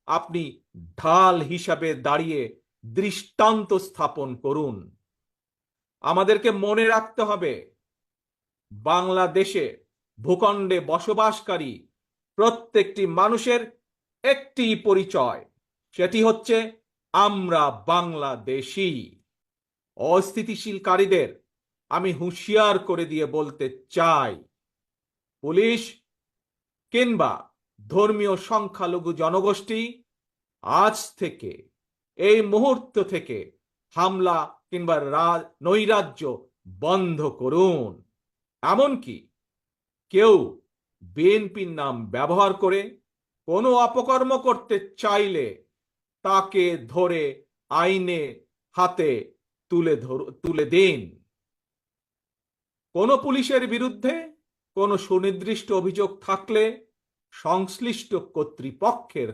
আপনি ঢাল হিসাবে দাঁড়িয়ে দৃষ্টান্ত স্থাপন করুন। আমাদেরকে মনে রাখতে হবে, বাংলাদেশে ভূখণ্ডে বসবাসকারী প্রত্যেকটি মানুষের একটি পরিচয়, সেটি হচ্ছে আমরা বাংলাদেশী। অস্থিতিশীলকারীদের আমি হুঁশিয়ার করে দিয়ে বলতে চাই, পুলিশ কিংবা ধর্মীয় সংখ্যালঘু জনগোষ্ঠী আজ থেকে, এই মুহূর্ত থেকে হামলা কিংবা নৈরাজ্য বন্ধ করুন। এমনকি কেউ বিএনপির নাম ব্যবহার করে কোনো অপকর্ম করতে চাইলে তাকে ধরে আইনে হাতে তুলে দিন। কোনো পুলিশের বিরুদ্ধে কোনো সুনির্দিষ্ট অভিযোগ থাকলে সংশ্লিষ্ট কর্তৃপক্ষের